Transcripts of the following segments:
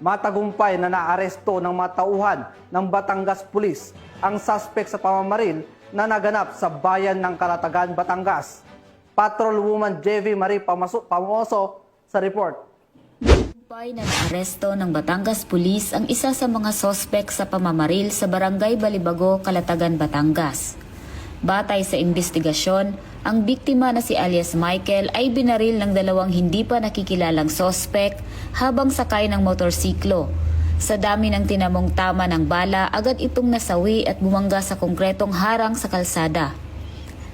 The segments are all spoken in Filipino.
Matagumpay na naaresto ng mga tauhan ng Batangas Police ang suspect sa pamamaril na naganap sa bayan ng Calatagan, Batangas. Patrolwoman JV Marie Pamoso sa report. Matagumpay na naaresto ng Batangas Police ang isa sa mga sospek sa pamamaril sa Barangay Balibago, Calatagan, Batangas. Batay sa investigasyon, ang biktima na si alias Michael ay binaril ng dalawang hindi pa nakikilalang sospek habang sakay ng motorsiklo. Sa dami ng tinamong tama ng bala, agad itong nasawi at bumangga sa konkretong harang sa kalsada.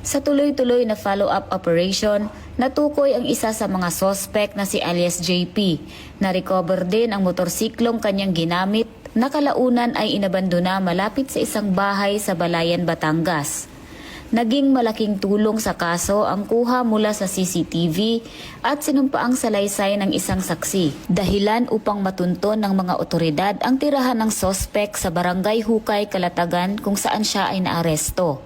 Sa tuloy-tuloy na follow-up operation, natukoy ang isa sa mga sospek na si alias JP. Na-recover din ang motorsiklong kanyang ginamit na kalaunan ay inabandona malapit sa isang bahay sa Balayan, Batangas. Naging malaking tulong sa kaso ang kuha mula sa CCTV at sinumpaang salaysay ng isang saksi. Dahilan upang matunton ng mga otoridad ang tirahan ng sospek sa Barangay Hukay, Calatagan kung saan siya ay naaresto.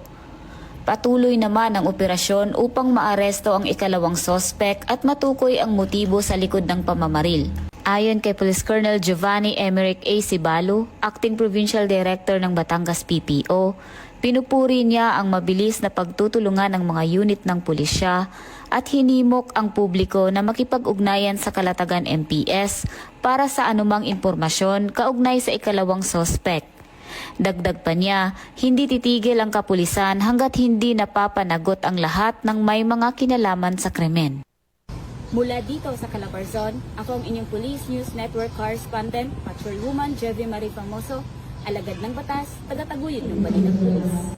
Patuloy naman ang operasyon upang maaresto ang ikalawang sospek at matukoy ang motibo sa likod ng pamamaril. Ayon kay Police Colonel Giovanni Emerick A. Cibalo, Acting Provincial Director ng Batangas PPO, pinupuri niya ang mabilis na pagtutulungan ng mga unit ng pulisya at hinimok ang publiko na makipag-ugnayan sa Calatagan MPS para sa anumang impormasyon kaugnay sa ikalawang sospek. Dagdag pa niya, hindi titigil ang kapulisan hanggat hindi napapanagot ang lahat ng may mga kinalaman sa krimen. Mula dito sa Calabarzon, ako ang inyong Police News Network Correspondent, Patrolwoman JV Marie Pamoso, alagad ng batas, tagataguyod ng Balinang Pulis.